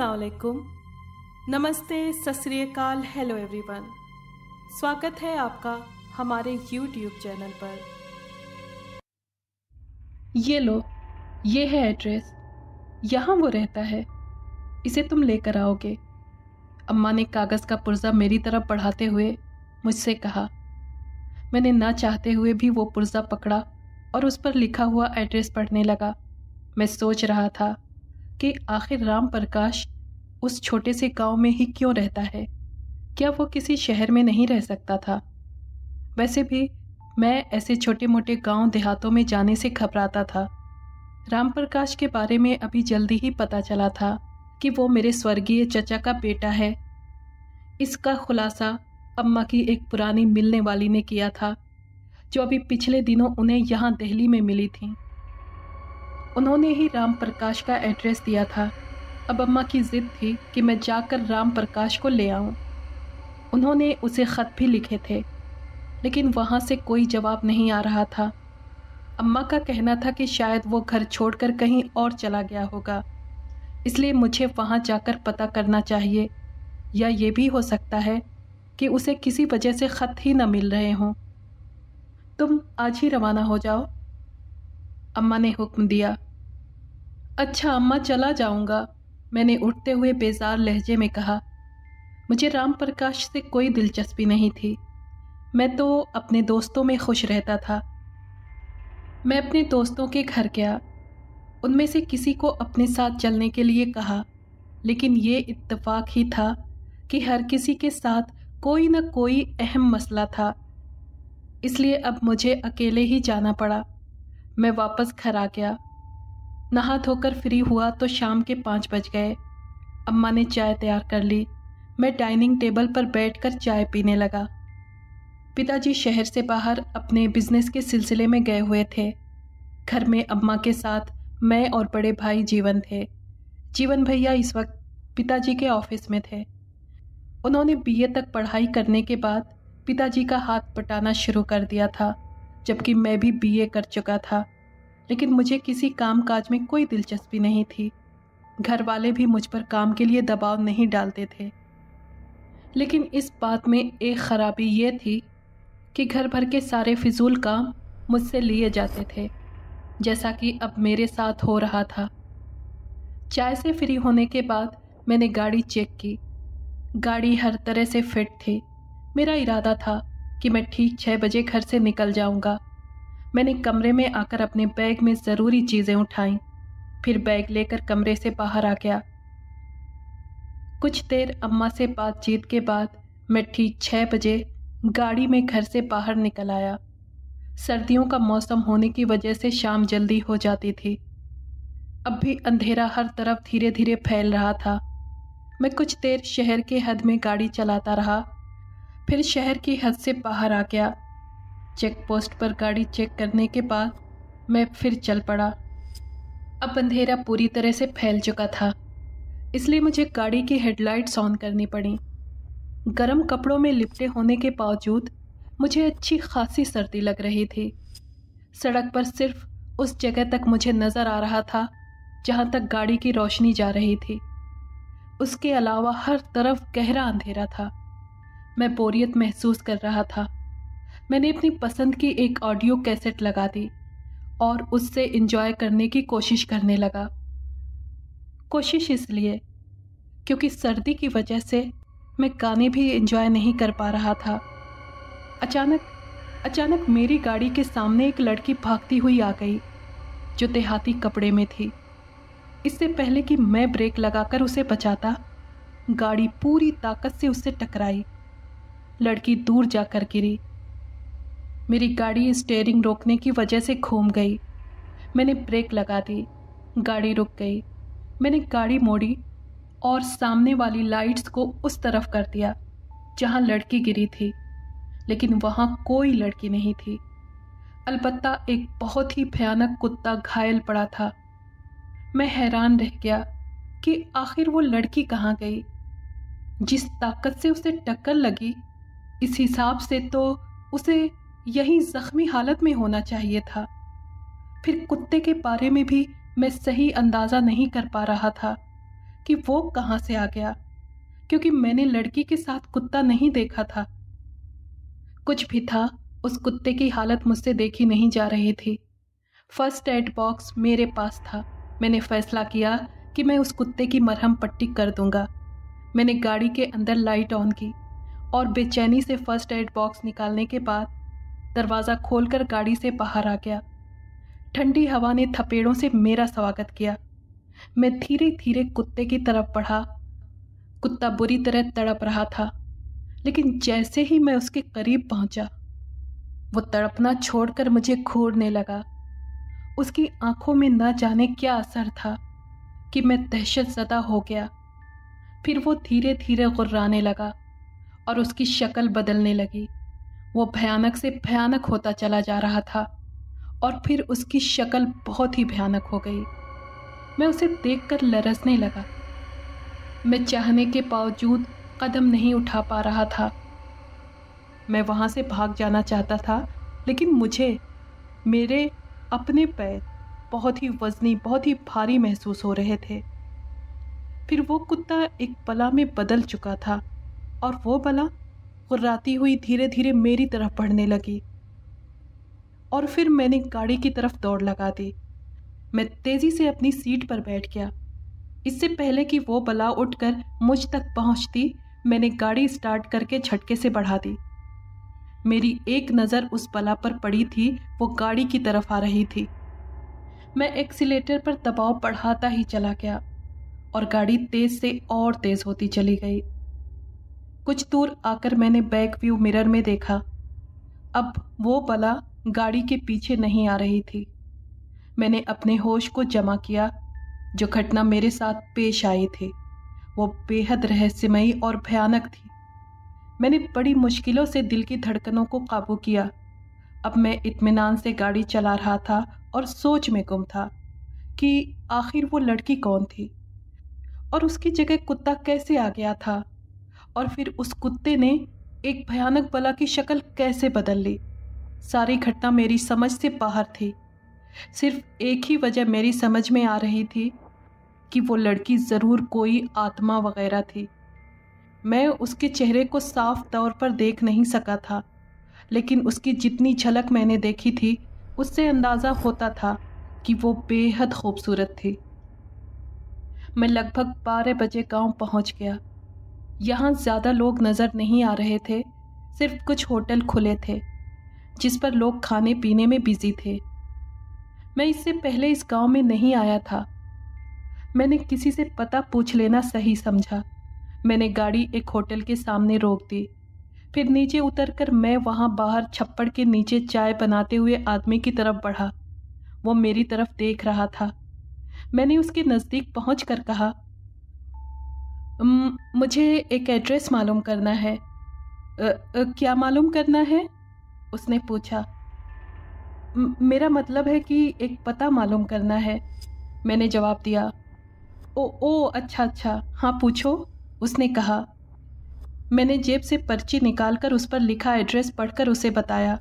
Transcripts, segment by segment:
अस्सलाम वालेकुम, नमस्ते, सत श्री अकाल, हेलो एवरीवन। स्वागत है आपका हमारे YouTube चैनल पर। ये लो, ये है एड्रेस, यहाँ वो रहता है, इसे तुम लेकर आओगे। अम्मा ने कागज़ का पुर्जा मेरी तरफ बढ़ाते हुए मुझसे कहा। मैंने ना चाहते हुए भी वो पुर्जा पकड़ा और उस पर लिखा हुआ एड्रेस पढ़ने लगा। मैं सोच रहा था कि आखिर राम प्रकाश उस छोटे से गांव में ही क्यों रहता है? क्या वो किसी शहर में नहीं रह सकता था? वैसे भी मैं ऐसे छोटे मोटे गांव देहातों में जाने से घबराता था। राम प्रकाश के बारे में अभी जल्दी ही पता चला था कि वो मेरे स्वर्गीय चचा का बेटा है। इसका खुलासा अम्मा की एक पुरानी मिलने वाली ने किया था, जो अभी पिछले दिनों उन्हें यहाँ दिल्ली में मिली थी। उन्होंने ही राम प्रकाश का एड्रेस दिया था। अब अम्मा की ज़िद थी कि मैं जाकर राम प्रकाश को ले आऊं। उन्होंने उसे ख़त भी लिखे थे, लेकिन वहाँ से कोई जवाब नहीं आ रहा था। अम्मा का कहना था कि शायद वो घर छोड़कर कहीं और चला गया होगा, इसलिए मुझे वहाँ जाकर पता करना चाहिए, या ये भी हो सकता है कि उसे किसी वजह से ख़त ही न मिल रहे हों। तुम आज ही रवाना हो जाओ, अम्मा ने हुक्म दिया। अच्छा अम्मा, चला जाऊंगा, मैंने उठते हुए बेजार लहजे में कहा। मुझे राम प्रकाश से कोई दिलचस्पी नहीं थी। मैं तो अपने दोस्तों में खुश रहता था। मैं अपने दोस्तों के घर गया, उनमें से किसी को अपने साथ चलने के लिए कहा, लेकिन ये इत्तेफाक ही था कि हर किसी के साथ कोई न कोई अहम मसला था, इसलिए अब मुझे अकेले ही जाना पड़ा। मैं वापस घर आ गया। नहा धोकर फ्री हुआ तो शाम के 5 बज गए। अम्मा ने चाय तैयार कर ली। मैं डाइनिंग टेबल पर बैठकर चाय पीने लगा। पिताजी शहर से बाहर अपने बिजनेस के सिलसिले में गए हुए थे। घर में अम्मा के साथ मैं और बड़े भाई जीवन थे। जीवन भैया इस वक्त पिताजी के ऑफिस में थे। उन्होंने बीए तक पढ़ाई करने के बाद पिताजी का हाथ बटाना शुरू कर दिया था, जबकि मैं भी बीए कर चुका था, लेकिन मुझे किसी काम काज में कोई दिलचस्पी नहीं थी। घर वाले भी मुझ पर काम के लिए दबाव नहीं डालते थे, लेकिन इस बात में एक ख़राबी ये थी कि घर भर के सारे फिजूल काम मुझसे लिए जाते थे, जैसा कि अब मेरे साथ हो रहा था। चाय से फ्री होने के बाद मैंने गाड़ी चेक की। गाड़ी हर तरह से फिट थी। मेरा इरादा था कि मैं ठीक 6 बजे घर से निकल जाऊंगा। मैंने कमरे में आकर अपने बैग में ज़रूरी चीज़ें उठाईं, फिर बैग लेकर कमरे से बाहर आ गया। कुछ देर अम्मा से बातचीत के बाद मैं ठीक 6 बजे गाड़ी में घर से बाहर निकल आया। सर्दियों का मौसम होने की वजह से शाम जल्दी हो जाती थी। अब भी अंधेरा हर तरफ धीरे धीरे फैल रहा था। मैं कुछ देर शहर के हद में गाड़ी चलाता रहा, फिर शहर की हद से बाहर आ गया। चेक पोस्ट पर गाड़ी चेक करने के बाद मैं फिर चल पड़ा। अब अंधेरा पूरी तरह से फैल चुका था, इसलिए मुझे गाड़ी की हेडलाइट्स ऑन करनी पड़ी। गर्म कपड़ों में लिपटे होने के बावजूद मुझे अच्छी खासी सर्दी लग रही थी। सड़क पर सिर्फ उस जगह तक मुझे नज़र आ रहा था जहाँ तक गाड़ी की रोशनी जा रही थी। उसके अलावा हर तरफ गहरा अंधेरा था। मैं बोरियत महसूस कर रहा था। मैंने अपनी पसंद की एक ऑडियो कैसेट लगा दी और उससे एंजॉय करने की कोशिश करने लगा। कोशिश इसलिए क्योंकि सर्दी की वजह से मैं गाने भी एंजॉय नहीं कर पा रहा था। अचानक मेरी गाड़ी के सामने एक लड़की भागती हुई आ गई, जो देहाती कपड़े में थी। इससे पहले कि मैं ब्रेक लगाकर उसे बचाता, गाड़ी पूरी ताकत से उससे टकराई। लड़की दूर जाकर गिरी। मेरी गाड़ी स्टीयरिंग रोकने की वजह से घूम गई। मैंने ब्रेक लगा दी, गाड़ी रुक गई। मैंने गाड़ी मोड़ी और सामने वाली लाइट्स को उस तरफ कर दिया जहां लड़की गिरी थी, लेकिन वहां कोई लड़की नहीं थी। अलबत्ता एक बहुत ही भयानक कुत्ता घायल पड़ा था। मैं हैरान रह गया कि आखिर वो लड़की कहाँ गई। जिस ताकत से उसे टक्कर लगी, इस हिसाब से तो उसे यही जख्मी हालत में होना चाहिए था। फिर कुत्ते के बारे में भी मैं सही अंदाज़ा नहीं कर पा रहा था कि वो कहाँ से आ गया, क्योंकि मैंने लड़की के साथ कुत्ता नहीं देखा था। कुछ भी था, उस कुत्ते की हालत मुझसे देखी नहीं जा रही थी। फर्स्ट एड बॉक्स मेरे पास था। मैंने फैसला किया कि मैं उस कुत्ते की मरहम पट्टी कर दूंगा। मैंने गाड़ी के अंदर लाइट ऑन की और बेचैनी से फर्स्ट एड बॉक्स निकालने के बाद दरवाज़ा खोलकर गाड़ी से बाहर आ गया। ठंडी हवा ने थपेड़ों से मेरा स्वागत किया। मैं धीरे धीरे कुत्ते की तरफ बढ़ा। कुत्ता बुरी तरह तड़प रहा था, लेकिन जैसे ही मैं उसके करीब पहुंचा, वो तड़पना छोड़कर मुझे घूरने लगा। उसकी आंखों में न जाने क्या असर था कि मैं दहशतज़दा हो गया। फिर वो धीरे धीरे गुर्राने लगा और उसकी शक्ल बदलने लगी। वो भयानक से भयानक होता चला जा रहा था और फिर उसकी शक्ल बहुत ही भयानक हो गई। मैं उसे देखकर लरसने लगा। मैं चाहने के बावजूद कदम नहीं उठा पा रहा था। मैं वहाँ से भाग जाना चाहता था, लेकिन मुझे मेरे अपने पैर बहुत ही वज़नी, बहुत ही भारी महसूस हो रहे थे। फिर वो कुत्ता एक बला में बदल चुका था और वो बला गुर्राती हुई धीरे धीरे मेरी तरफ बढ़ने लगी और फिर मैंने गाड़ी की तरफ दौड़ लगा दी। मैं तेज़ी से अपनी सीट पर बैठ गया। इससे पहले कि वो बला उठकर मुझ तक पहुंचती, मैंने गाड़ी स्टार्ट करके झटके से बढ़ा दी। मेरी एक नज़र उस बला पर पड़ी थी, वो गाड़ी की तरफ आ रही थी। मैं एक्सीलेटर पर दबाव बढ़ाता ही चला गया और गाड़ी तेज से और तेज होती चली गई। कुछ दूर आकर मैंने बैक व्यू मिरर में देखा। अब वो बला गाड़ी के पीछे नहीं आ रही थी। मैंने अपने होश को जमा किया। जो घटना मेरे साथ पेश आई थी वो बेहद रहस्यमयी और भयानक थी। मैंने बड़ी मुश्किलों से दिल की धड़कनों को काबू किया। अब मैं इत्मीनान से गाड़ी चला रहा था और सोच में गुम था कि आखिर वो लड़की कौन थी और उसकी जगह कुत्ता कैसे आ गया था, और फिर उस कुत्ते ने एक भयानक बला की शक्ल कैसे बदल ली। सारी घटना मेरी समझ से बाहर थी। सिर्फ एक ही वजह मेरी समझ में आ रही थी कि वो लड़की ज़रूर कोई आत्मा वगैरह थी। मैं उसके चेहरे को साफ तौर पर देख नहीं सका था, लेकिन उसकी जितनी झलक मैंने देखी थी उससे अंदाज़ा होता था कि वो बेहद खूबसूरत थी। मैं लगभग 12 बजे गांव पहुंच गया। यहाँ ज़्यादा लोग नज़र नहीं आ रहे थे। सिर्फ कुछ होटल खुले थे जिस पर लोग खाने पीने में बिजी थे। मैं इससे पहले इस गांव में नहीं आया था। मैंने किसी से पता पूछ लेना सही समझा। मैंने गाड़ी एक होटल के सामने रोक दी। फिर नीचे उतरकर मैं वहाँ बाहर छप्पड़ के नीचे चाय बनाते हुए आदमी की तरफ बढ़ा। वो मेरी तरफ देख रहा था। मैंने उसके नज़दीक पहुँचकर कहा, मुझे एक एड्रेस मालूम करना है। क्या मालूम करना है? उसने पूछा। मेरा मतलब है कि एक पता मालूम करना है, मैंने जवाब दिया। ओ अच्छा, हाँ पूछो, उसने कहा। मैंने जेब से पर्ची निकालकर उस पर लिखा एड्रेस पढ़कर उसे बताया।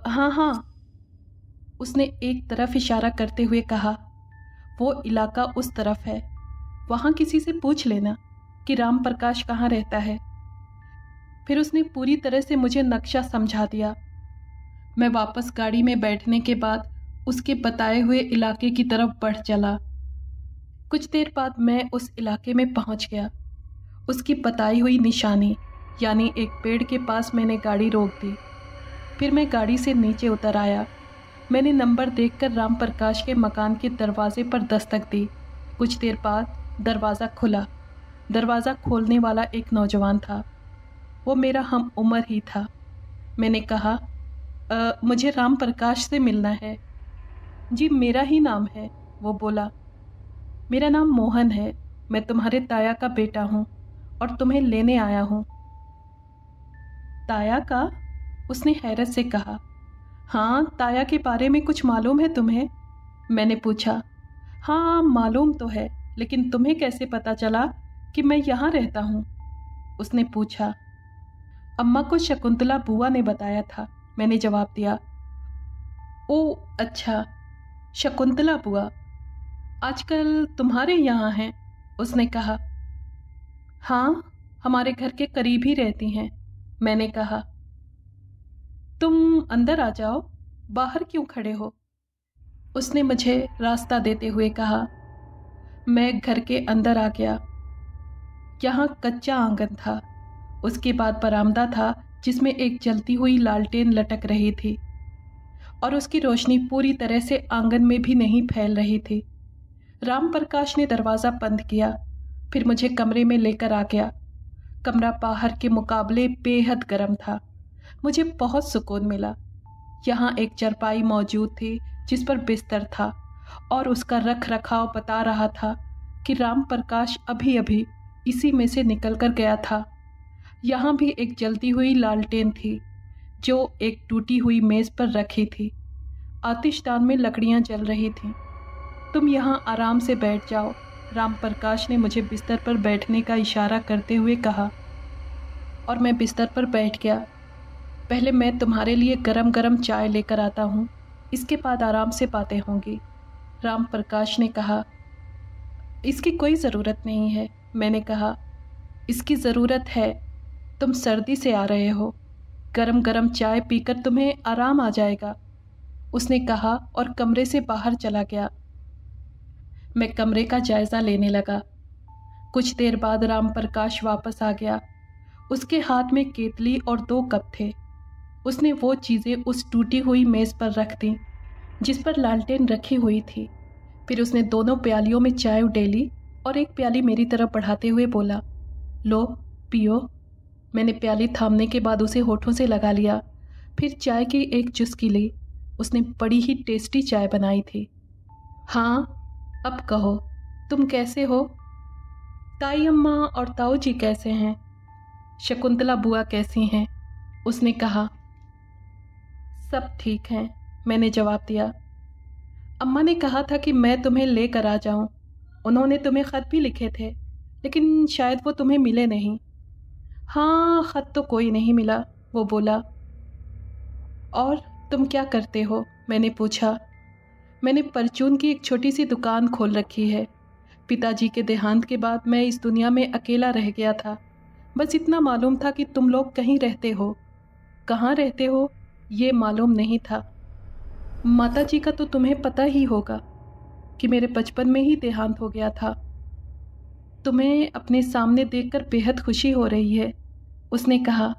हाँ, उसने एक तरफ इशारा करते हुए कहा। वो इलाका उस तरफ है, वहाँ किसी से पूछ लेना कि राम प्रकाश कहाँ रहता है। फिर उसने पूरी तरह से मुझे नक्शा समझा दिया। मैं वापस गाड़ी में बैठने के बाद उसके बताए हुए इलाके की तरफ बढ़ चला। कुछ देर बाद मैं उस इलाके में पहुंच गया। उसकी बताई हुई निशानी यानी एक पेड़ के पास मैंने गाड़ी रोक दी। फिर मैं गाड़ी से नीचे उतर आया। मैंने नंबर देखकर राम प्रकाश के मकान के दरवाजे पर दस्तक दी। कुछ देर बाद दरवाज़ा खुला। दरवाज़ा खोलने वाला एक नौजवान था। वो मेरा हम उम्र ही था। मैंने कहा, मुझे राम प्रकाश से मिलना है। जी मेरा ही नाम है, वो बोला। मेरा नाम मोहन है। मैं तुम्हारे ताया का बेटा हूँ और तुम्हें लेने आया हूँ। ताया का? उसने हैरत से कहा। हाँ, ताया के बारे में कुछ मालूम है तुम्हें? मैंने पूछा। हाँ, मालूम तो है, लेकिन तुम्हें कैसे पता चला कि मैं यहाँ रहता हूँ? उसने पूछा। अम्मा को शकुंतला बुआ ने बताया था, मैंने जवाब दिया। ओह अच्छा, शकुंतला बुआ आजकल तुम्हारे यहाँ हैं? उसने कहा। हाँ, हमारे घर के करीब ही रहती हैं, मैंने कहा। तुम अंदर आ जाओ, बाहर क्यों खड़े हो? उसने मुझे रास्ता देते हुए कहा। मैं घर के अंदर आ गया। यहाँ कच्चा आंगन था, उसके बाद बरामदा था जिसमें एक जलती हुई लालटेन लटक रही थी और उसकी रोशनी पूरी तरह से आंगन में भी नहीं फैल रही थी। राम प्रकाश ने दरवाज़ा बंद किया, फिर मुझे कमरे में लेकर आ गया। कमरा बाहर के मुकाबले बेहद गर्म था। मुझे बहुत सुकून मिला। यहाँ एक चारपाई मौजूद थी जिस पर बिस्तर था और उसका रख रखाव बता रहा था कि राम प्रकाश अभी अभी इसी में से निकल कर गया था। यहाँ भी एक जलती हुई लालटेन थी जो एक टूटी हुई मेज़ पर रखी थी। आतिशदान में लकड़ियाँ जल रही थीं। तुम यहाँ आराम से बैठ जाओ, राम प्रकाश ने मुझे बिस्तर पर बैठने का इशारा करते हुए कहा और मैं बिस्तर पर बैठ गया। पहले मैं तुम्हारे लिए गरम गरम चाय लेकर आता हूँ, इसके बाद आराम से बातें होंगी, राम प्रकाश ने कहा। इसकी कोई ज़रूरत नहीं है, मैंने कहा। इसकी ज़रूरत है, तुम सर्दी से आ रहे हो, गरम गरम चाय पीकर तुम्हें आराम आ जाएगा, उसने कहा और कमरे से बाहर चला गया। मैं कमरे का जायज़ा लेने लगा। कुछ देर बाद राम प्रकाश वापस आ गया। उसके हाथ में केतली और 2 कप थे। उसने वो चीज़ें उस टूटी हुई मेज़ पर रख दी जिस पर लालटेन रखी हुई थी। फिर उसने दोनों प्यालियों में चाय उडेली और एक प्याली मेरी तरफ बढ़ाते हुए बोला, लो पियो। मैंने प्याली थामने के बाद उसे होठों से लगा लिया। फिर चाय की एक चुस्की ली। उसने बड़ी ही टेस्टी चाय बनाई थी। हाँ, अब कहो, तुम कैसे हो? ताई अम्मा और ताऊ जी कैसे हैं? शकुंतला बुआ कैसी हैं? उसने कहा। सब ठीक हैं, मैंने जवाब दिया। अम्मा ने कहा था कि मैं तुम्हें लेकर आ जाऊं। उन्होंने तुम्हें ख़त भी लिखे थे, लेकिन शायद वो तुम्हें मिले नहीं। हाँ, ख़त तो कोई नहीं मिला, वो बोला। और तुम क्या करते हो? मैंने पूछा। मैंने परचून की एक छोटी सी दुकान खोल रखी है। पिताजी के देहांत के बाद मैं इस दुनिया में अकेला रह गया था। बस इतना मालूम था कि तुम लोग कहीं रहते हो। कहाँ रहते हो ये मालूम नहीं था। माताजी का तो तुम्हें पता ही होगा कि मेरे बचपन में ही देहांत हो गया था। तुम्हें अपने सामने देखकर बेहद खुशी हो रही है, उसने कहा।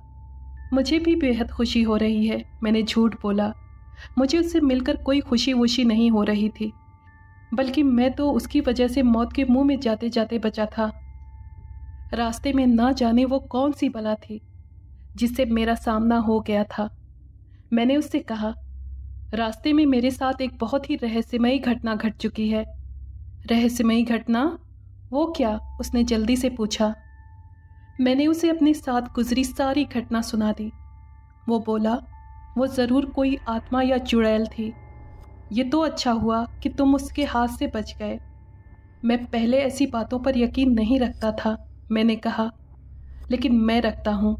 मुझे भी बेहद खुशी हो रही है, मैंने झूठ बोला। मुझे उससे मिलकर कोई खुशी वुशी नहीं हो रही थी, बल्कि मैं तो उसकी वजह से मौत के मुंह में जाते जाते बचा था। रास्ते में ना जाने वो कौन सी बला थी जिससे मेरा सामना हो गया था। मैंने उससे कहा, रास्ते में मेरे साथ एक बहुत ही रहस्यमयी घटना घट चुकी है। रहस्यमयी घटना? वो क्या? उसने जल्दी से पूछा। मैंने उसे अपने साथ गुजरी सारी घटना सुना दी। वो बोला, वो ज़रूर कोई आत्मा या चुड़ैल थी। ये तो अच्छा हुआ कि तुम उसके हाथ से बच गए। मैं पहले ऐसी बातों पर यकीन नहीं रखता था, मैंने कहा, लेकिन मैं रखता हूँ।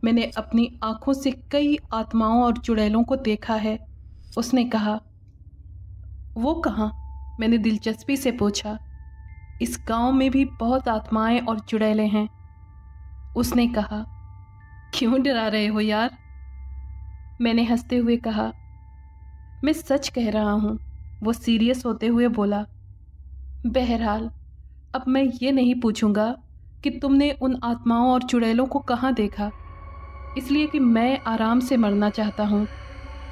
मैंने अपनी आँखों से कई आत्माओं और चुड़ैलों को देखा है, उसने कहा। वो कहाँ? मैंने दिलचस्पी से पूछा। इस गांव में भी बहुत आत्माएं और चुड़ैलें हैं, उसने कहा। क्यों डरा रहे हो यार? मैंने हंसते हुए कहा। मैं सच कह रहा हूँ, वो सीरियस होते हुए बोला। बहरहाल, अब मैं ये नहीं पूछूंगा कि तुमने उन आत्माओं और चुड़ैलों को कहाँ देखा, इसलिए कि मैं आराम से मरना चाहता हूँ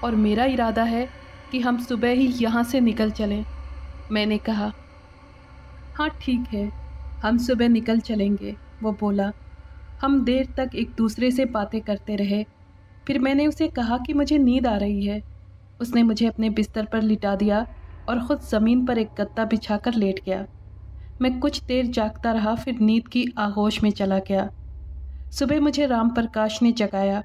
और मेरा इरादा है कि हम सुबह ही यहाँ से निकल चलें, मैंने कहा। हाँ ठीक है, हम सुबह निकल चलेंगे, वो बोला। हम देर तक एक दूसरे से बातें करते रहे। फिर मैंने उसे कहा कि मुझे नींद आ रही है। उसने मुझे अपने बिस्तर पर लिटा दिया और ख़ुद ज़मीन पर एक गद्दा बिछाकर लेट गया। मैं कुछ देर जागता रहा, फिर नींद की आगोश में चला गया। सुबह मुझे राम प्रकाश ने जगाया।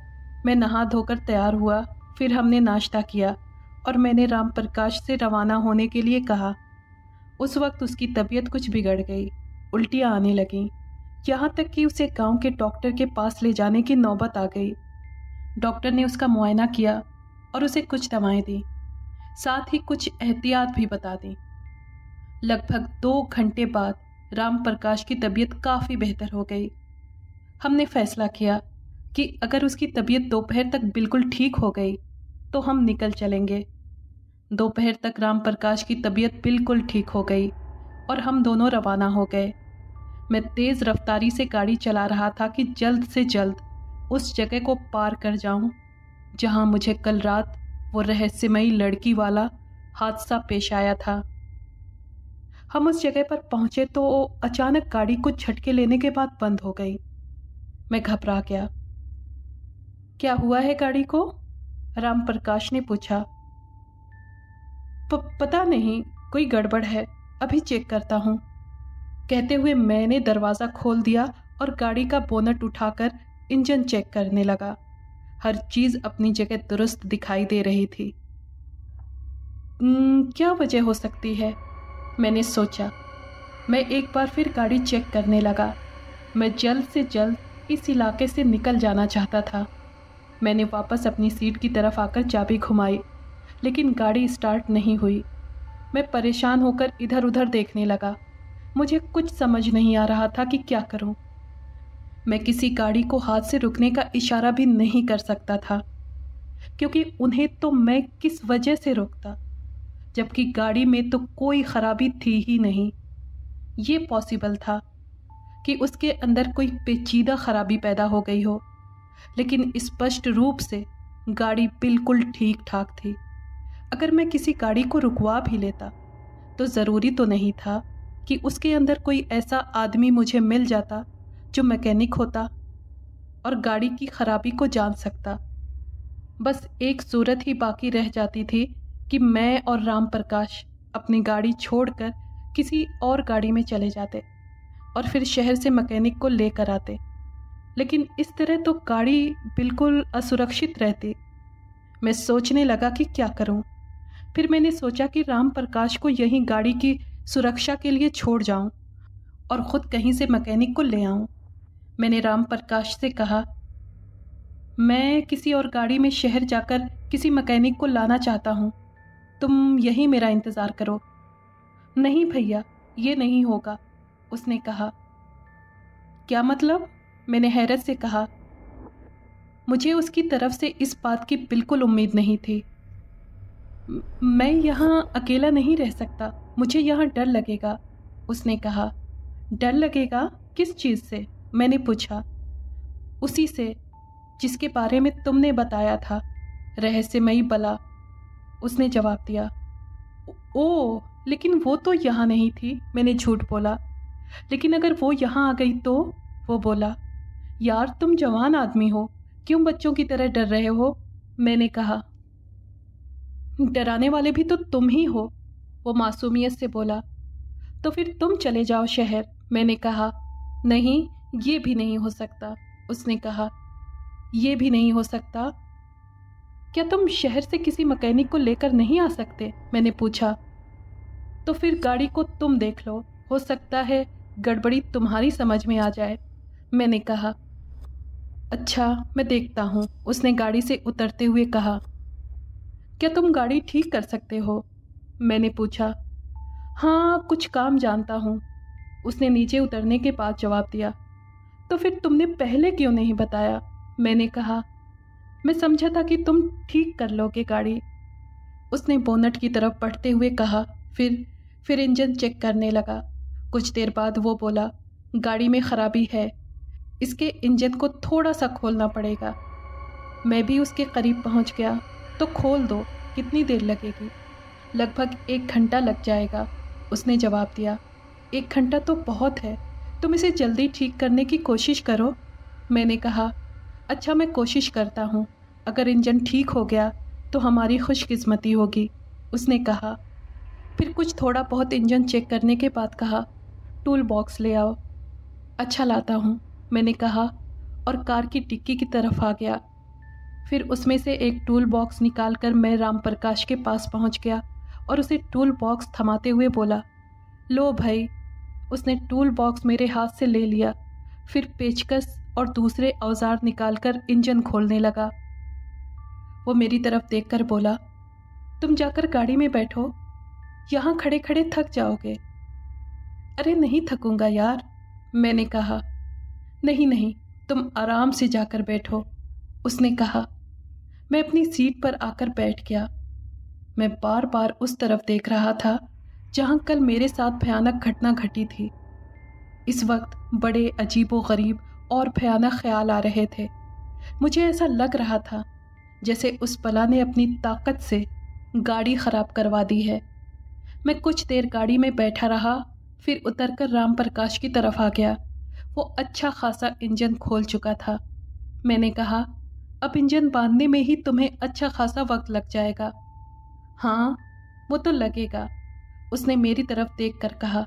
मैं नहा धोकर तैयार हुआ, फिर हमने नाश्ता किया और मैंने राम प्रकाश से रवाना होने के लिए कहा। उस वक्त उसकी तबीयत कुछ बिगड़ गई, उल्टियाँ आने लगीं, यहाँ तक कि उसे गांव के डॉक्टर के पास ले जाने की नौबत आ गई। डॉक्टर ने उसका मुआयना किया और उसे कुछ दवाएं दी, साथ ही कुछ एहतियात भी बता दी। लगभग 2 घंटे बाद राम प्रकाश की तबीयत काफ़ी बेहतर हो गई। हमने फैसला किया कि अगर उसकी तबीयत दोपहर तक बिल्कुल ठीक हो गई तो हम निकल चलेंगे। दोपहर तक राम प्रकाश की तबीयत बिल्कुल ठीक हो गई और हम दोनों रवाना हो गए। मैं तेज़ रफ्तारी से गाड़ी चला रहा था कि जल्द से जल्द उस जगह को पार कर जाऊं जहां मुझे कल रात वो रहस्यमयी लड़की वाला हादसा पेश आया था। हम उस जगह पर पहुंचे तो अचानक गाड़ी कुछ झटके लेने के बाद बंद हो गई। मैं घबरा गया। क्या हुआ है गाड़ी को? राम प्रकाश ने पूछा। पता नहीं, कोई गड़बड़ है, अभी चेक करता हूं। कहते हुए मैंने दरवाज़ा खोल दिया और गाड़ी का बोनट उठाकर इंजन चेक करने लगा। हर चीज़ अपनी जगह दुरुस्त दिखाई दे रही थी। क्या वजह हो सकती है, मैंने सोचा। मैं एक बार फिर गाड़ी चेक करने लगा। मैं जल्द से जल्द इस इलाके से निकल जाना चाहता था। मैंने वापस अपनी सीट की तरफ आकर चाबी घुमाई, लेकिन गाड़ी स्टार्ट नहीं हुई। मैं परेशान होकर इधर उधर देखने लगा। मुझे कुछ समझ नहीं आ रहा था कि क्या करूं। मैं किसी गाड़ी को हाथ से रुकने का इशारा भी नहीं कर सकता था, क्योंकि उन्हें तो मैं किस वजह से रोकता, जबकि गाड़ी में तो कोई खराबी थी ही नहीं। ये पॉसिबल था कि उसके अंदर कोई पेचीदा खराबी पैदा हो गई हो, लेकिन स्पष्ट रूप से गाड़ी बिल्कुल ठीक ठाक थी। अगर मैं किसी गाड़ी को रुकवा भी लेता तो ज़रूरी तो नहीं था कि उसके अंदर कोई ऐसा आदमी मुझे मिल जाता जो मैकेनिक होता और गाड़ी की खराबी को जान सकता। बस एक सूरत ही बाकी रह जाती थी कि मैं और राम प्रकाश अपनी गाड़ी छोड़कर किसी और गाड़ी में चले जाते और फिर शहर से मैकेनिक को लेकर आते। लेकिन इस तरह तो गाड़ी बिल्कुल असुरक्षित रहती। मैं सोचने लगा कि क्या करूं। फिर मैंने सोचा कि राम प्रकाश को यहीं गाड़ी की सुरक्षा के लिए छोड़ जाऊं और ख़ुद कहीं से मैकेनिक को ले आऊं। मैंने राम प्रकाश से कहा, मैं किसी और गाड़ी में शहर जाकर किसी मैकेनिक को लाना चाहता हूं, तुम यहीं मेरा इंतज़ार करो। नहीं भैया, ये नहीं होगा, उसने कहा। क्या मतलब? मैंने हैरत से कहा। मुझे उसकी तरफ से इस बात की बिल्कुल उम्मीद नहीं थी। मैं यहाँ अकेला नहीं रह सकता, मुझे यहाँ डर लगेगा, उसने कहा। डर लगेगा? किस चीज़ से? मैंने पूछा। उसी से जिसके बारे में तुमने बताया था, रहस्यमयी बला, उसने जवाब दिया। ओह, लेकिन वो तो यहाँ नहीं थी, मैंने झूठ बोला। लेकिन अगर वो यहाँ आ गई तो? वो बोला। यार, तुम जवान आदमी हो, क्यों बच्चों की तरह डर रहे हो? मैंने कहा। डराने वाले भी तो तुम ही हो, वो मासूमियत से बोला। तो फिर तुम चले जाओ शहर, मैंने कहा। नहीं, ये भी नहीं हो सकता, उसने कहा। ये भी नहीं हो सकता? क्या तुम शहर से किसी मैकेनिक को लेकर नहीं आ सकते? मैंने पूछा। तो फिर गाड़ी को तुम देख लो, हो सकता है गड़बड़ी तुम्हारी समझ में आ जाए, मैंने कहा। अच्छा, मैं देखता हूँ, उसने गाड़ी से उतरते हुए कहा। क्या तुम गाड़ी ठीक कर सकते हो? मैंने पूछा। हाँ, कुछ काम जानता हूँ, उसने नीचे उतरने के बाद जवाब दिया। तो फिर तुमने पहले क्यों नहीं बताया? मैंने कहा। मैं समझा था कि तुम ठीक कर लोगे गाड़ी, उसने बोनट की तरफ बढ़ते हुए कहा। फिर इंजन चेक करने लगा। कुछ देर बाद वो बोला, गाड़ी में खराबी है, इसके इंजन को थोड़ा सा खोलना पड़ेगा। मैं भी उसके करीब पहुंच गया। तो खोल दो, कितनी देर लगेगी? लगभग 1 घंटा लग जाएगा, उसने जवाब दिया। 1 घंटा तो बहुत है, तुम इसे जल्दी ठीक करने की कोशिश करो, मैंने कहा। अच्छा, मैं कोशिश करता हूँ, अगर इंजन ठीक हो गया तो हमारी खुशकिस्मती होगी, उसने कहा। फिर कुछ थोड़ा बहुत इंजन चेक करने के बाद कहा, टूल बॉक्स ले आओ। अच्छा, लाता हूँ, मैंने कहा और कार की डिक्की की तरफ आ गया। फिर उसमें से एक टूल बॉक्स निकालकर मैं राम प्रकाश के पास पहुंच गया और उसे टूल बॉक्स थमाते हुए बोला, लो भाई। उसने टूल बॉक्स मेरे हाथ से ले लिया। फिर पेचकस और दूसरे औजार निकालकर इंजन खोलने लगा। वो मेरी तरफ देखकर बोला, तुम जाकर गाड़ी में बैठो, यहाँ खड़े खड़े थक जाओगे। अरे नहीं थकूंगा यार, मैंने कहा। नहीं नहीं, तुम आराम से जाकर बैठो, उसने कहा। मैं अपनी सीट पर आकर बैठ गया। मैं बार बार उस तरफ देख रहा था जहां कल मेरे साथ भयानक घटना घटी थी। इस वक्त बड़े अजीबो गरीब और भयानक ख्याल आ रहे थे। मुझे ऐसा लग रहा था जैसे उस बला ने अपनी ताकत से गाड़ी खराब करवा दी है। मैं कुछ देर गाड़ी में बैठा रहा, फिर उतरकर राम प्रकाश की तरफ आ गया। वो अच्छा खासा इंजन खोल चुका था। मैंने कहा, अब इंजन बांधने में ही तुम्हें अच्छा खासा वक्त लग जाएगा। हाँ, वो तो लगेगा, उसने मेरी तरफ देखकर कहा।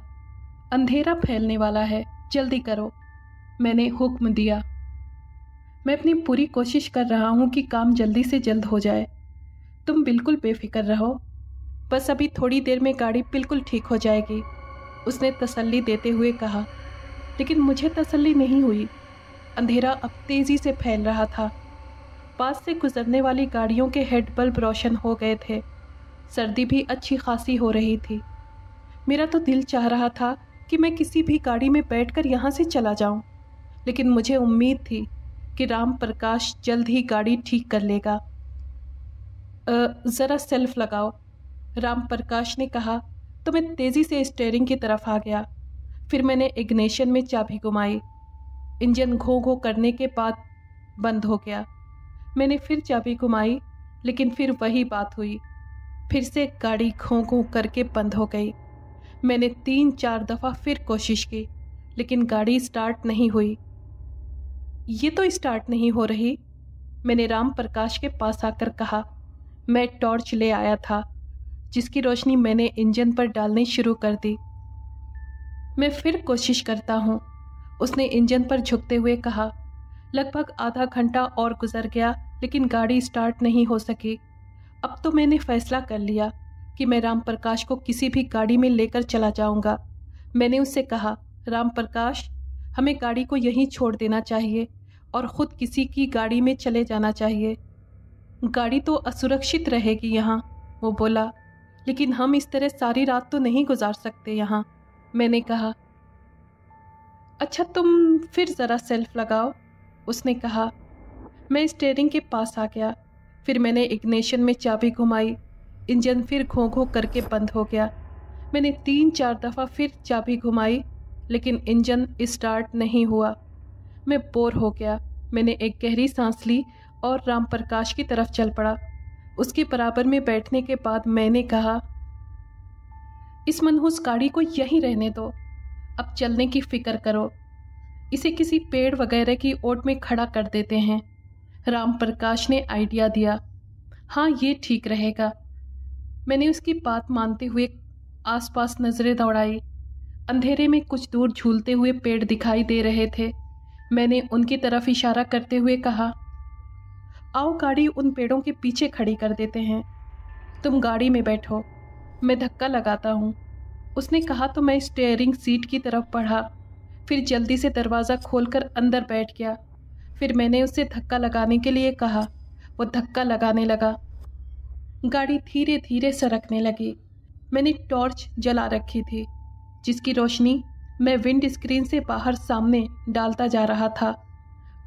अंधेरा फैलने वाला है, जल्दी करो, मैंने हुक्म दिया। मैं अपनी पूरी कोशिश कर रहा हूँ कि काम जल्दी से जल्द हो जाए। तुम बिल्कुल बेफिक्र रहो, बस अभी थोड़ी देर में गाड़ी बिल्कुल ठीक हो जाएगी, उसने तसल्ली देते हुए कहा। लेकिन मुझे तसल्ली नहीं हुई। अंधेरा अब तेज़ी से फैल रहा था। पास से गुजरने वाली गाड़ियों के हेडबल्ब रोशन हो गए थे। सर्दी भी अच्छी खासी हो रही थी। मेरा तो दिल चाह रहा था कि मैं किसी भी गाड़ी में बैठकर यहाँ से चला जाऊँ, लेकिन मुझे उम्मीद थी कि राम प्रकाश जल्द ही गाड़ी ठीक कर लेगा। ज़रा सेल्फ लगाओ, राम प्रकाश ने कहा तो मैं तेज़ी से स्टीयरिंग की तरफ आ गया। फिर मैंने इग्निशन में चाबी घुमाई। इंजन घो घो करने के बाद बंद हो गया। मैंने फिर चाबी घुमाई, लेकिन फिर वही बात हुई। फिर से गाड़ी घो घो करके बंद हो गई। मैंने 3-4 दफ़ा फिर कोशिश की, लेकिन गाड़ी स्टार्ट नहीं हुई। ये तो स्टार्ट नहीं हो रही, मैंने राम प्रकाश के पास आकर कहा। मैं टॉर्च ले आया था, जिसकी रोशनी मैंने इंजन पर डालनी शुरू कर दी। मैं फिर कोशिश करता हूँ, उसने इंजन पर झुकते हुए कहा। लगभग आधा घंटा और गुजर गया, लेकिन गाड़ी स्टार्ट नहीं हो सकी। अब तो मैंने फैसला कर लिया कि मैं राम प्रकाश को किसी भी गाड़ी में लेकर चला जाऊंगा। मैंने उससे कहा, राम प्रकाश, हमें गाड़ी को यहीं छोड़ देना चाहिए और ख़ुद किसी की गाड़ी में चले जाना चाहिए। गाड़ी तो असुरक्षित रहेगी यहाँ, वो बोला, लेकिन हम इस तरह सारी रात तो नहीं गुजार सकते यहाँ, मैंने कहा। अच्छा, तुम फिर ज़रा सेल्फ लगाओ, उसने कहा। मैं स्टीयरिंग के पास आ गया। फिर मैंने इग्निशन में चाबी घुमाई। इंजन फिर घों घों करके बंद हो गया। मैंने 3-4 दफ़ा फिर चाबी घुमाई, लेकिन इंजन स्टार्ट नहीं हुआ। मैं बोर हो गया। मैंने एक गहरी सांस ली और राम प्रकाश की तरफ चल पड़ा। उसके बराबर में बैठने के बाद मैंने कहा, इस मनहूस गाड़ी को यहीं रहने दो, अब चलने की फिक्र करो। इसे किसी पेड़ वगैरह की ओट में खड़ा कर देते हैं। राम प्रकाश ने आइडिया दिया। हाँ, ये ठीक रहेगा। मैंने उसकी बात मानते हुए आसपास नज़रें दौड़ाई। अंधेरे में कुछ दूर झूलते हुए पेड़ दिखाई दे रहे थे। मैंने उनकी तरफ इशारा करते हुए कहा, आओ गाड़ी उन पेड़ों के पीछे खड़ी कर देते हैं। तुम गाड़ी में बैठो, मैं धक्का लगाता हूँ, उसने कहा तो मैं स्टीयरिंग सीट की तरफ बढ़ा। फिर जल्दी से दरवाज़ा खोलकर अंदर बैठ गया। फिर मैंने उसे धक्का लगाने के लिए कहा। वो धक्का लगाने लगा। गाड़ी धीरे धीरे सरकने लगी। मैंने टॉर्च जला रखी थी, जिसकी रोशनी मैं विंड स्क्रीन से बाहर सामने डालता जा रहा था।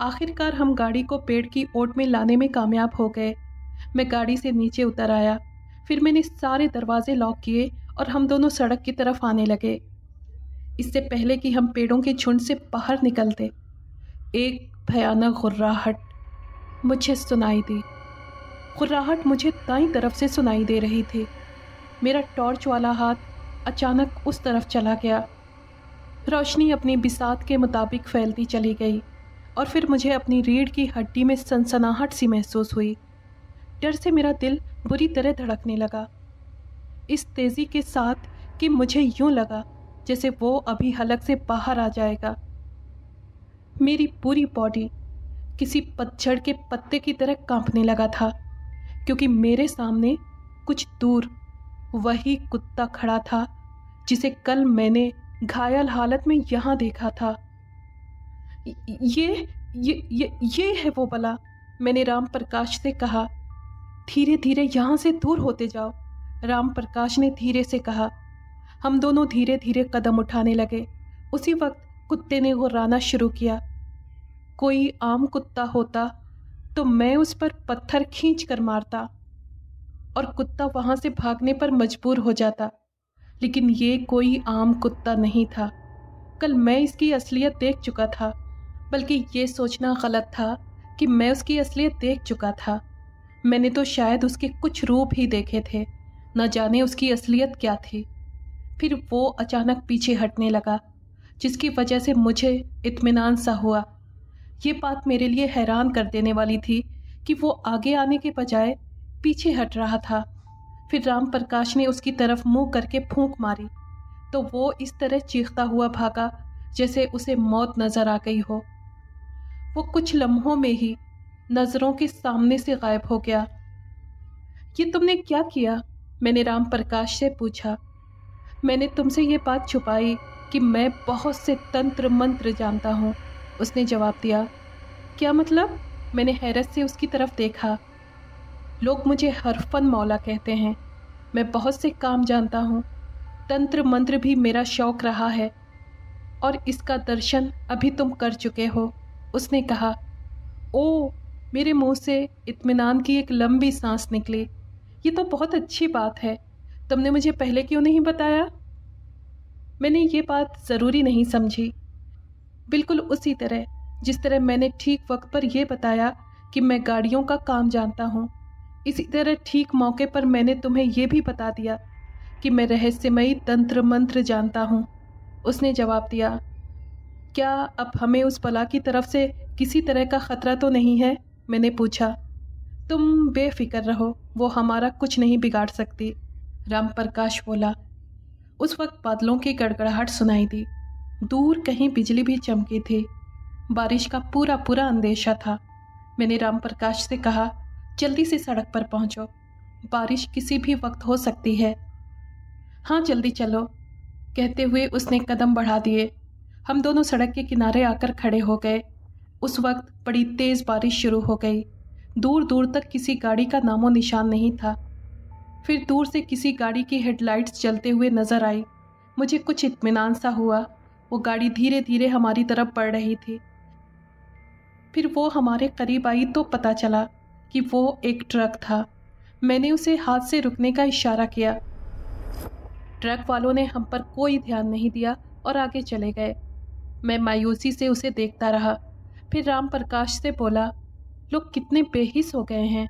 आखिरकार हम गाड़ी को पेड़ की ओट में लाने में कामयाब हो गए। मैं गाड़ी से नीचे उतर आया। फिर मैंने सारे दरवाजे लॉक किए और हम दोनों सड़क की तरफ आने लगे। इससे पहले कि हम पेड़ों के झुंड से बाहर निकलते, एक भयानक गुर्राहट मुझे सुनाई दी। गुर्राहट मुझे दाईं तरफ से सुनाई दे रही थी। मेरा टॉर्च वाला हाथ अचानक उस तरफ चला गया। रोशनी अपनी बिसात के मुताबिक फैलती चली गई और फिर मुझे अपनी रीढ़ की हड्डी में सनसनाहट सी महसूस हुई। डर से मेरा दिल बुरी तरह धड़कने लगा, इस तेज़ी के साथ कि मुझे यूं लगा जैसे वो अभी हलक से बाहर आ जाएगा। मेरी पूरी बॉडी किसी पतझड़ के पत्ते की तरह कांपने लगा था, क्योंकि मेरे सामने कुछ दूर वही कुत्ता खड़ा था जिसे कल मैंने घायल हालत में यहाँ देखा था। ये है वो बला, मैंने राम प्रकाश से कहा। धीरे धीरे यहाँ से दूर होते जाओ, राम प्रकाश ने धीरे से कहा। हम दोनों धीरे धीरे कदम उठाने लगे। उसी वक्त कुत्ते ने गुर्राना शुरू किया। कोई आम कुत्ता होता तो मैं उस पर पत्थर खींच कर मारता और कुत्ता वहां से भागने पर मजबूर हो जाता, लेकिन ये कोई आम कुत्ता नहीं था। कल मैं इसकी असलियत देख चुका था, बल्कि ये सोचना गलत था कि मैं उसकी असलियत देख चुका था। मैंने तो शायद उसके कुछ रूप ही देखे थे, न जाने उसकी असलियत क्या थी। फिर वो अचानक पीछे हटने लगा, जिसकी वजह से मुझे इत्मीनान सा हुआ। ये बात मेरे लिए हैरान कर देने वाली थी कि वो आगे आने के बजाय पीछे हट रहा था। फिर राम प्रकाश ने उसकी तरफ मुंह करके फूंक मारी तो वो इस तरह चीखता हुआ भागा जैसे उसे मौत नजर आ गई हो। वो कुछ लम्हों में ही नजरों के सामने से गायब हो गया। ये तुमने क्या किया? मैंने राम प्रकाश से पूछा। मैंने तुमसे ये बात छुपाई कि मैं बहुत से तंत्र मंत्र जानता हूँ, उसने जवाब दिया। क्या मतलब? मैंने हैरत से उसकी तरफ देखा। लोग मुझे हरफन मौला कहते हैं। मैं बहुत से काम जानता हूँ। तंत्र मंत्र भी मेरा शौक रहा है और इसका दर्शन अभी तुम कर चुके हो, उसने कहा। ओ, मेरे मुंह से इत्मीनान की एक लंबी सांस निकली। ये तो बहुत अच्छी बात है। तुमने मुझे पहले क्यों नहीं बताया? मैंने ये बात ज़रूरी नहीं समझी। बिल्कुल उसी तरह जिस तरह मैंने ठीक वक्त पर यह बताया कि मैं गाड़ियों का काम जानता हूँ, इसी तरह ठीक मौके पर मैंने तुम्हें यह भी बता दिया कि मैं रहस्यमयी तंत्र मंत्र जानता हूँ, उसने जवाब दिया। क्या अब हमें उस बला की तरफ से किसी तरह का ख़तरा तो नहीं है? मैंने पूछा। तुम बेफिक्र रहो, वो हमारा कुछ नहीं बिगाड़ सकती, राम प्रकाश बोला। उस वक्त बादलों की गड़गड़ाहट सुनाई दी। दूर कहीं बिजली भी चमकी थी। बारिश का पूरा पूरा अंदेशा था। मैंने राम प्रकाश से कहा, जल्दी से सड़क पर पहुंचो, बारिश किसी भी वक्त हो सकती है। हाँ, जल्दी चलो, कहते हुए उसने कदम बढ़ा दिए। हम दोनों सड़क के किनारे आकर खड़े हो गए। उस वक्त बड़ी तेज़ बारिश शुरू हो गई। दूर दूर तक किसी गाड़ी का नामो निशान नहीं था। फिर दूर से किसी गाड़ी की हेडलाइट्स जलते हुए नजर आई। मुझे कुछ इत्मीनान सा हुआ। वो गाड़ी धीरे धीरे हमारी तरफ बढ़ रही थी। फिर वो हमारे करीब आई तो पता चला कि वो एक ट्रक था। मैंने उसे हाथ से रुकने का इशारा किया। ट्रक वालों ने हम पर कोई ध्यान नहीं दिया और आगे चले गए। मैं मायूसी से उसे देखता रहा। फिर राम प्रकाश से बोला, लोग कितने बेहिस हो गए हैं।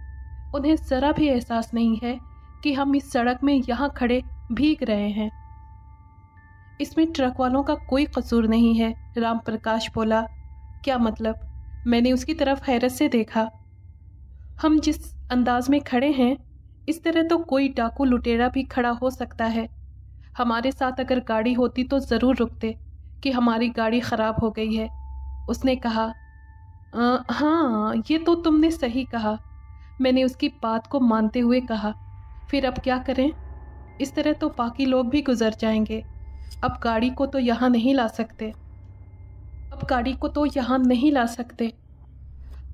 उन्हें ज़रा भी एहसास नहीं है कि हम इस सड़क में यहाँ खड़े भीग रहे हैं। इसमें ट्रक वालों का कोई कसूर नहीं है, राम प्रकाश बोला। क्या मतलब? मैंने उसकी तरफ हैरत से देखा। हम जिस अंदाज में खड़े हैं, इस तरह तो कोई डाकू लुटेरा भी खड़ा हो सकता है। हमारे साथ अगर गाड़ी होती तो ज़रूर रुकते कि हमारी गाड़ी ख़राब हो गई है, उसने कहा। हाँ, ये तो तुमने सही कहा, मैंने उसकी बात को मानते हुए कहा। फिर अब क्या करें? इस तरह तो बाकी लोग भी गुजर जाएंगे। अब गाड़ी को तो यहाँ नहीं ला सकते। अब गाड़ी को तो यहाँ नहीं ला सकते।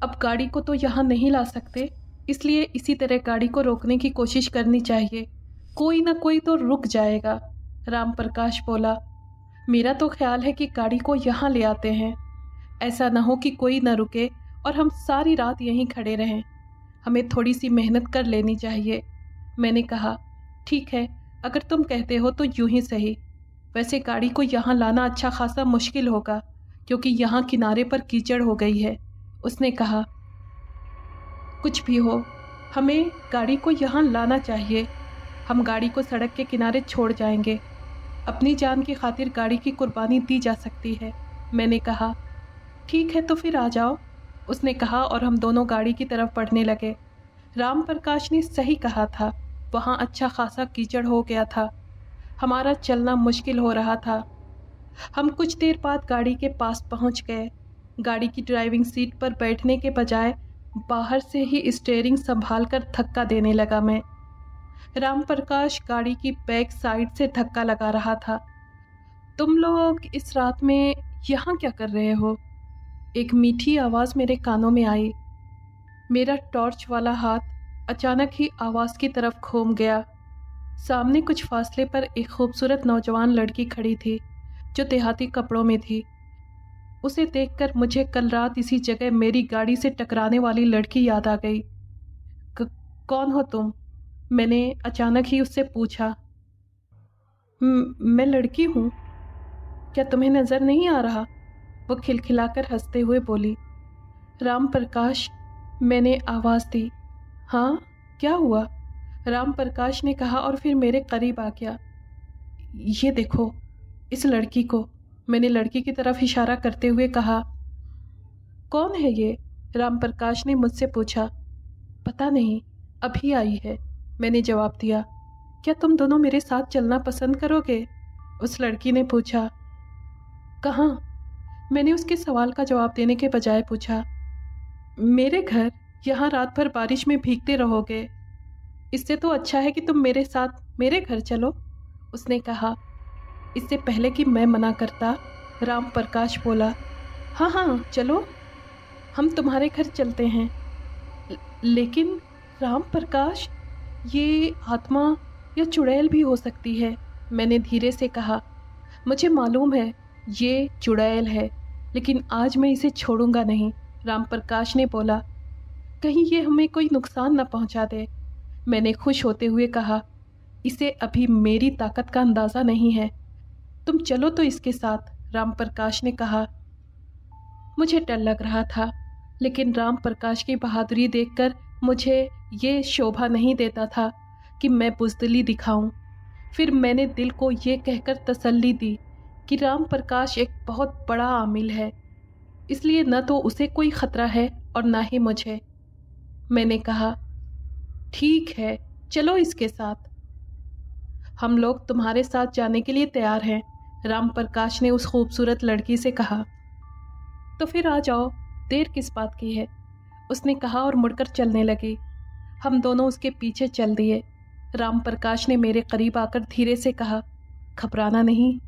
अब गाड़ी को तो यहाँ नहीं ला सकते, इसलिए इसी तरह गाड़ी को रोकने की कोशिश करनी चाहिए। कोई ना कोई तो रुक जाएगा, राम प्रकाश बोला। मेरा तो ख्याल है कि गाड़ी को यहाँ ले आते हैं। ऐसा ना हो कि कोई ना रुके और हम सारी रात यहीं खड़े रहें। हमें थोड़ी सी मेहनत कर लेनी चाहिए, मैंने कहा। ठीक है, अगर तुम कहते हो तो यूं ही सही। वैसे गाड़ी को यहाँ लाना अच्छा खासा मुश्किल होगा, क्योंकि यहाँ किनारे पर कीचड़ हो गई है, उसने कहा। कुछ भी हो, हमें गाड़ी को यहाँ लाना चाहिए। हम गाड़ी को सड़क के किनारे छोड़ जाएंगे। अपनी जान की खातिर गाड़ी की कुर्बानी दी जा सकती है, मैंने कहा। ठीक है, तो फिर आ जाओ, उसने कहा और हम दोनों गाड़ी की तरफ बढ़ने लगे। राम प्रकाश ने सही कहा था, वहाँ अच्छा खासा कीचड़ हो गया था। हमारा चलना मुश्किल हो रहा था। हम कुछ देर बाद गाड़ी के पास पहुँच गए। गाड़ी की ड्राइविंग सीट पर बैठने के बजाय बाहर से ही स्टीयरिंग संभाल कर धक्का देने लगा मैं। राम प्रकाश गाड़ी की बैक साइड से धक्का लगा रहा था। तुम लोग इस रात में यहाँ क्या कर रहे हो? एक मीठी आवाज़ मेरे कानों में आई। मेरा टॉर्च वाला हाथ अचानक ही आवाज़ की तरफ घूम गया। सामने कुछ फासले पर एक खूबसूरत नौजवान लड़की खड़ी थी जो देहाती कपड़ों में थी। उसे देखकर मुझे कल रात इसी जगह मेरी गाड़ी से टकराने वाली लड़की याद आ गई। कौन हो तुम? मैंने अचानक ही उससे पूछा। मैं लड़की हूँ, क्या तुम्हें नज़र नहीं आ रहा? वो खिलखिलाकर हंसते हुए बोली। राम प्रकाश, मैंने आवाज़ दी। हाँ, क्या हुआ? राम प्रकाश ने कहा और फिर मेरे करीब आ गया। ये देखो इस लड़की को, मैंने लड़की की तरफ इशारा करते हुए कहा। कौन है ये? राम प्रकाश ने मुझसे पूछा। पता नहीं, अभी आई है, मैंने जवाब दिया। क्या तुम दोनों मेरे साथ चलना पसंद करोगे? उस लड़की ने पूछा। कहाँ? मैंने उसके सवाल का जवाब देने के बजाय पूछा। मेरे घर। यहाँ रात भर बारिश में भीगते रहोगे, इससे तो अच्छा है कि तुम मेरे साथ मेरे घर चलो, उसने कहा। इससे पहले कि मैं मना करता, राम प्रकाश बोला। हाँ हाँ चलो, हम तुम्हारे घर चलते हैं। लेकिन राम प्रकाश, ये आत्मा या चुड़ैल भी हो सकती है, मैंने धीरे से कहा। मुझे मालूम है ये चुड़ैल है, लेकिन आज मैं इसे छोड़ूंगा नहीं, राम प्रकाश ने बोला। कहीं ये हमें कोई नुकसान न पहुंचा दे, मैंने खुश होते हुए कहा। इसे अभी मेरी ताकत का अंदाज़ा नहीं है, तुम चलो तो इसके साथ, राम प्रकाश ने कहा। मुझे डर लग रहा था, लेकिन राम प्रकाश की बहादुरी देखकर मुझे ये शोभा नहीं देता था कि मैं बुज़दिली दिखाऊं। फिर मैंने दिल को ये कहकर तसल्ली दी कि राम प्रकाश एक बहुत बड़ा आमिल है, इसलिए न तो उसे कोई ख़तरा है और ना ही मुझे। मैंने कहा, ठीक है चलो इसके साथ। हम लोग तुम्हारे साथ जाने के लिए तैयार हैं, राम प्रकाश ने उस खूबसूरत लड़की से कहा। तो फिर आ जाओ, देर किस बात की है, उसने कहा और मुड़कर चलने लगी। हम दोनों उसके पीछे चल दिए। राम प्रकाश ने मेरे करीब आकर धीरे से कहा, घबराना नहीं,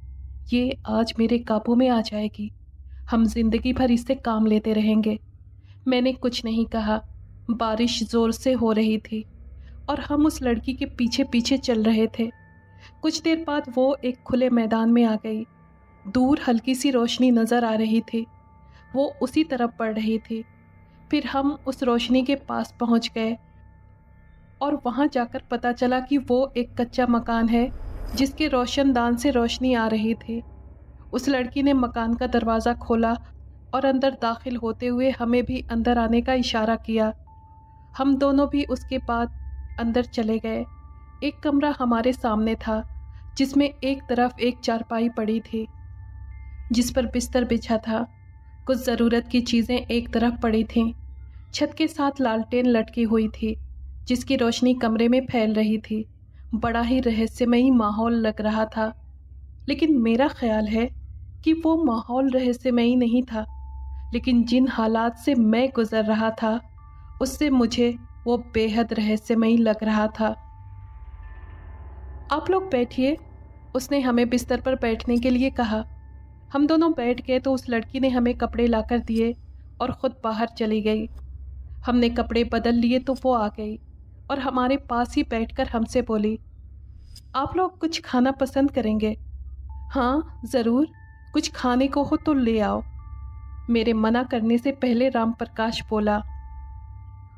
ये आज मेरे काबू में आ जाएगी, हम जिंदगी भर इससे काम लेते रहेंगे। मैंने कुछ नहीं कहा। बारिश ज़ोर से हो रही थी और हम उस लड़की के पीछे पीछे चल रहे थे। कुछ देर बाद वो एक खुले मैदान में आ गई। दूर हल्की सी रोशनी नज़र आ रही थी, वो उसी तरफ पड़ रही थी। फिर हम उस रोशनी के पास पहुंच गए और वहां जाकर पता चला कि वो एक कच्चा मकान है जिसके रोशनदान से रोशनी आ रही थी। उस लड़की ने मकान का दरवाज़ा खोला और अंदर दाखिल होते हुए हमें भी अंदर आने का इशारा किया। हम दोनों भी उसके बाद अंदर चले गए। एक कमरा हमारे सामने था, जिसमें एक तरफ एक चारपाई पड़ी थी जिस पर बिस्तर बिछा था। कुछ ज़रूरत की चीज़ें एक तरफ पड़ी थीं। छत के साथ लालटेन लटकी हुई थी जिसकी रोशनी कमरे में फैल रही थी। बड़ा ही रहस्यमयी माहौल लग रहा था, लेकिन मेरा ख्याल है कि वो माहौल रहस्यमयी नहीं था, लेकिन जिन हालात से मैं गुज़र रहा था उससे मुझे वो बेहद रहस्यमयी लग रहा था। आप लोग बैठिए, उसने हमें बिस्तर पर बैठने के लिए कहा। हम दोनों बैठ गए तो उस लड़की ने हमें कपड़े लाकर दिए और ख़ुद बाहर चली गई। हमने कपड़े बदल लिए तो वो आ गई और हमारे पास ही बैठकर हमसे बोली, आप लोग कुछ खाना पसंद करेंगे? हाँ ज़रूर, कुछ खाने को हो तो ले आओ, मेरे मना करने से पहले राम प्रकाश बोला।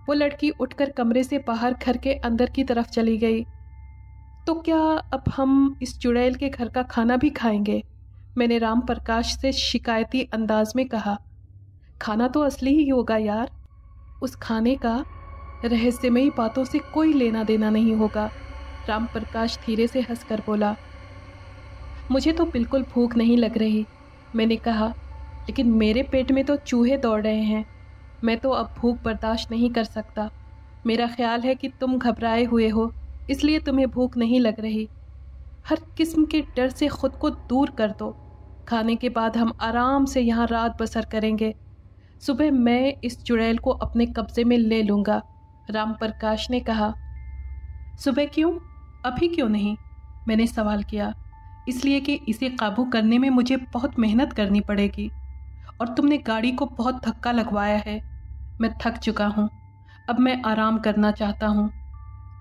वो लड़की उठकर कमरे से बाहर घर के अंदर की तरफ चली गई। तो क्या अब हम इस चुड़ैल के घर का खाना भी खाएंगे? मैंने राम प्रकाश से शिकायती अंदाज में कहा। खाना तो असली ही होगा यार, उस खाने का रहस्यमयी बातों से कोई लेना देना नहीं होगा, राम प्रकाश धीरे से हंसकर बोला। मुझे तो बिल्कुल भूख नहीं लग रही, मैंने कहा, लेकिन मेरे पेट में तो चूहे दौड़ रहे हैं, मैं तो अब भूख बर्दाश्त नहीं कर सकता। मेरा ख्याल है कि तुम घबराए हुए हो, इसलिए तुम्हें भूख नहीं लग रही। हर किस्म के डर से खुद को दूर कर दो, खाने के बाद हम आराम से यहाँ रात बसर करेंगे। सुबह मैं इस चुड़ैल को अपने कब्जे में ले लूँगा, राम प्रकाश ने कहा। सुबह क्यों, अभी क्यों नहीं? मैंने सवाल किया। इसलिए कि इसे काबू करने में मुझे बहुत मेहनत करनी पड़ेगी और तुमने गाड़ी को बहुत धक्का लगवाया है। मैं थक चुका हूँ, अब मैं आराम करना चाहता हूँ।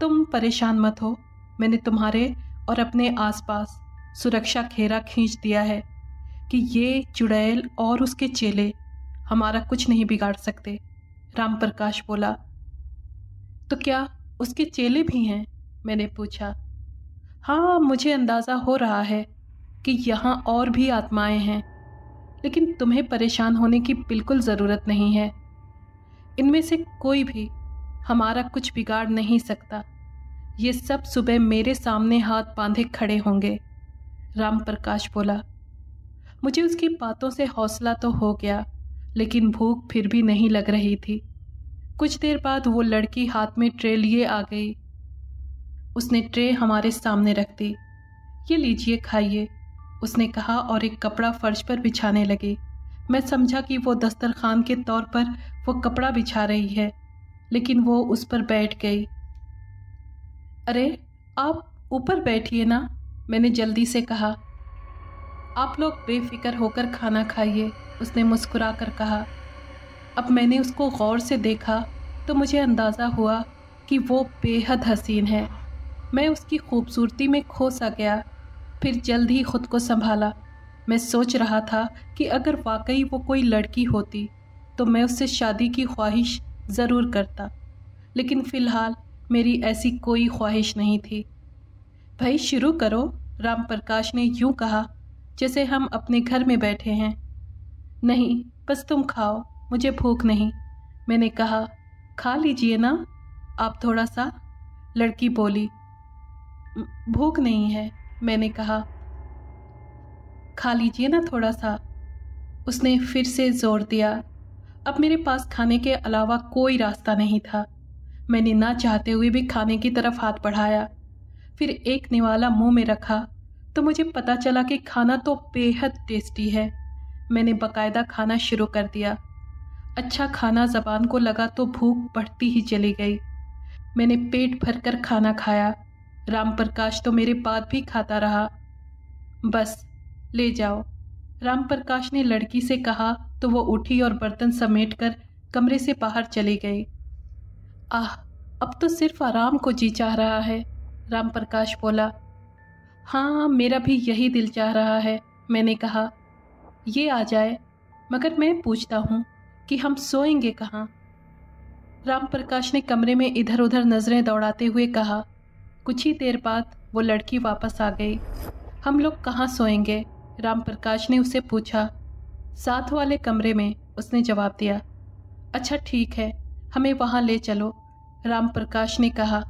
तुम परेशान मत हो, मैंने तुम्हारे और अपने आसपास सुरक्षा घेरा खींच दिया है कि ये चुड़ैल और उसके चेले हमारा कुछ नहीं बिगाड़ सकते। राम प्रकाश बोला। तो क्या उसके चेले भी हैं? मैंने पूछा। हाँ, मुझे अंदाज़ा हो रहा है कि यहाँ और भी आत्माएं हैं, लेकिन तुम्हें परेशान होने की बिल्कुल ज़रूरत नहीं है। इनमें से कोई भी हमारा कुछ बिगाड़ नहीं सकता। ये सब सुबह मेरे सामने हाथ बांधे खड़े होंगे। राम प्रकाश बोला। मुझे उसकी बातों से हौसला तो हो गया, लेकिन भूख फिर भी नहीं लग रही थी। कुछ देर बाद वो लड़की हाथ में ट्रे लिए आ गई। उसने ट्रे हमारे सामने रख दी। ये लीजिए, खाइए, उसने कहा और एक कपड़ा फर्श पर बिछाने लगी। मैं समझा कि वो दस्तरखान के तौर पर वो कपड़ा बिछा रही है, लेकिन वो उस पर बैठ गई। अरे, आप ऊपर बैठिए ना, मैंने जल्दी से कहा। आप लोग बेफिक्र होकर खाना खाइए, उसने मुस्कुरा कर कहा। अब मैंने उसको गौर से देखा तो मुझे अंदाज़ा हुआ कि वो बेहद हसीन है। मैं उसकी खूबसूरती में खो सा गया। फिर जल्द ही खुद को संभाला। मैं सोच रहा था कि अगर वाकई वो कोई लड़की होती तो मैं उससे शादी की ख्वाहिश ज़रूर करता, लेकिन फ़िलहाल मेरी ऐसी कोई ख्वाहिश नहीं थी। भाई शुरू करो, राम प्रकाश ने यूं कहा जैसे हम अपने घर में बैठे हैं। नहीं, बस तुम खाओ, मुझे भूख नहीं, मैंने कहा। खा लीजिए ना आप थोड़ा सा, लड़की बोली। भूख नहीं है, मैंने कहा। खा लीजिए ना थोड़ा सा, उसने फिर से जोर दिया। अब मेरे पास खाने के अलावा कोई रास्ता नहीं था। मैंने ना चाहते हुए भी खाने की तरफ हाथ बढ़ाया। फिर एक निवाला मुंह में रखा तो मुझे पता चला कि खाना तो बेहद टेस्टी है। मैंने बाकायदा खाना शुरू कर दिया। अच्छा खाना ज़बान को लगा तो भूख बढ़ती ही चली गई। मैंने पेट भरकर खाना खाया। राम प्रकाश तो मेरे बाद भी खाता रहा। बस ले जाओ, राम प्रकाश ने लड़की से कहा तो वो उठी और बर्तन समेटकर कमरे से बाहर चली गई। आह, अब तो सिर्फ आराम को जी चाह रहा है, राम प्रकाश बोला। हाँ, मेरा भी यही दिल चाह रहा है, मैंने कहा। ये आ जाए, मगर मैं पूछता हूँ कि हम सोएंगे कहाँ? राम प्रकाश ने कमरे में इधर उधर नज़रें दौड़ाते हुए कहा। कुछ ही देर बाद वो लड़की वापस आ गई। हम लोग कहाँ सोएंगे? राम प्रकाश ने उसे पूछा। साथ वाले कमरे में, उसने जवाब दिया। अच्छा ठीक है, हमें वहाँ ले चलो, राम प्रकाश ने कहा।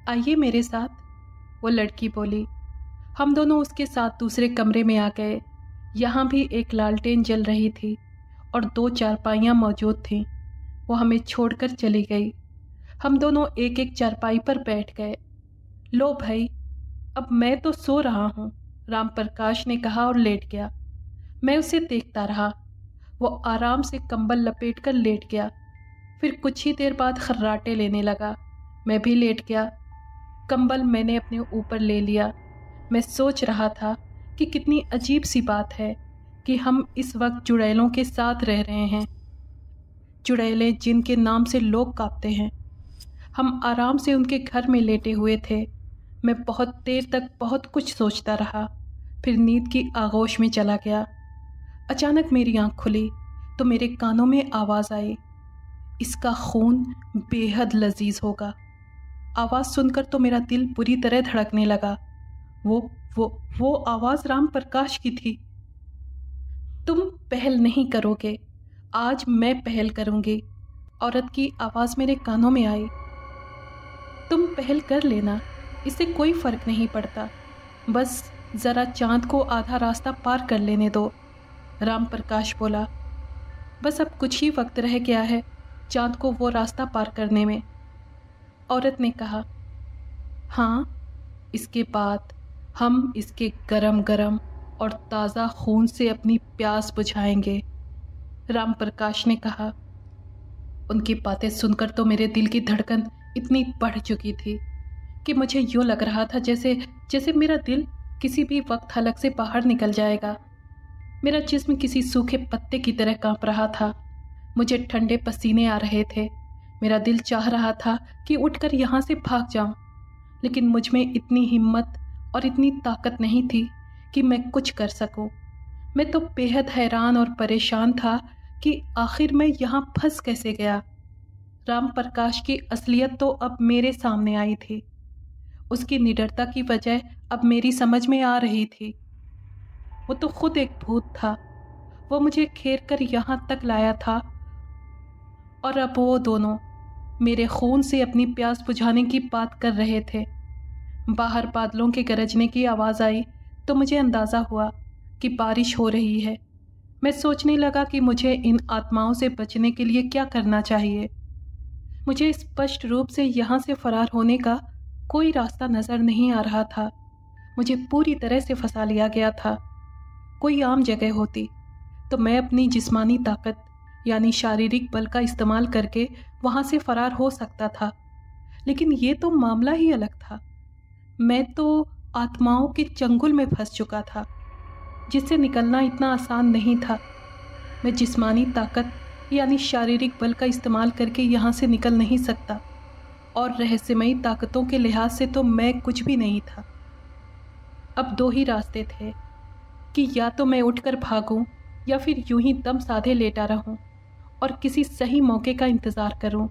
आइए मेरे साथ, वो लड़की बोली। हम दोनों उसके साथ दूसरे कमरे में आ गए। यहाँ भी एक लालटेन जल रही थी और 2 चारपाइयाँ मौजूद थीं। वो हमें छोड़कर चली गई। हम दोनों एक एक चारपाई पर बैठ गए। लो भाई, अब मैं तो सो रहा हूँ, राम प्रकाश ने कहा और लेट गया। मैं उसे देखता रहा। वो आराम से कंबल लपेटकर लेट गया। फिर कुछ ही देर बाद खर्राटे लेने लगा। मैं भी लेट गया। कंबल मैंने अपने ऊपर ले लिया। मैं सोच रहा था कि कितनी अजीब सी बात है कि हम इस वक्त चुड़ैलों के साथ रह रहे हैं। चुड़ैलें जिनके नाम से लोग कांपते हैं। हम आराम से उनके घर में लेटे हुए थे। मैं बहुत देर तक बहुत कुछ सोचता रहा, फिर नींद की आगोश में चला गया। अचानक मेरी आंख खुली तो मेरे कानों में आवाज़ आई, इसका खून बेहद लजीज होगा। आवाज़ सुनकर तो मेरा दिल बुरी तरह धड़कने लगा। वो आवाज़ राम प्रकाश की थी। तुम पहल नहीं करोगे, आज मैं पहल करूंगी, औरत की आवाज़ मेरे कानों में आई। तुम पहल कर लेना, इससे कोई फ़र्क नहीं पड़ता, बस ज़रा चांद को आधा रास्ता पार कर लेने दो, राम प्रकाश बोला। बस अब कुछ ही वक्त रह गया है चांद को वो रास्ता पार करने में, औरत ने कहा। हाँ, इसके बाद हम इसके गरम गरम और ताज़ा खून से अपनी प्यास बुझाएंगे, राम प्रकाश ने कहा। उनकी बातें सुनकर तो मेरे दिल की धड़कन इतनी बढ़ चुकी थी कि मुझे यूँ लग रहा था जैसे मेरा दिल किसी भी वक्त हलक से बाहर निकल जाएगा। मेरा जिस्म किसी सूखे पत्ते की तरह कांप रहा था। मुझे ठंडे पसीने आ रहे थे। मेरा दिल चाह रहा था कि उठकर यहाँ से भाग जाऊं, लेकिन मुझ में इतनी हिम्मत और इतनी ताकत नहीं थी कि मैं कुछ कर सकूं। मैं तो बेहद हैरान और परेशान था कि आखिर मैं यहाँ फंस कैसे गया। राम प्रकाश की असलियत तो अब मेरे सामने आई थी। उसकी निडरता की वजह अब मेरी समझ में आ रही थी। वो तो खुद एक भूत था। वो मुझे घेर कर यहाँ तक लाया था और अब वो दोनों मेरे खून से अपनी प्यास बुझाने की बात कर रहे थे। बाहर बादलों के गरजने की आवाज़ आई तो मुझे अंदाज़ा हुआ कि बारिश हो रही है। मैं सोचने लगा कि मुझे इन आत्माओं से बचने के लिए क्या करना चाहिए। मुझे स्पष्ट रूप से यहाँ से फरार होने का कोई रास्ता नज़र नहीं आ रहा था। मुझे पूरी तरह से फंसा लिया गया था। कोई आम जगह होती तो मैं अपनी जिस्मानी ताकत यानी शारीरिक बल का इस्तेमाल करके वहाँ से फरार हो सकता था, लेकिन ये तो मामला ही अलग था। मैं तो आत्माओं के चंगुल में फंस चुका था, जिससे निकलना इतना आसान नहीं था। मैं जिस्मानी ताकत यानी शारीरिक बल का इस्तेमाल करके यहाँ से निकल नहीं सकता, और रहस्यमयी ताकतों के लिहाज से तो मैं कुछ भी नहीं था। अब दो ही रास्ते थे कि या तो मैं उठकर भागूं या फिर यूं ही दम साधे लेटा रहूं और किसी सही मौके का इंतज़ार करूं।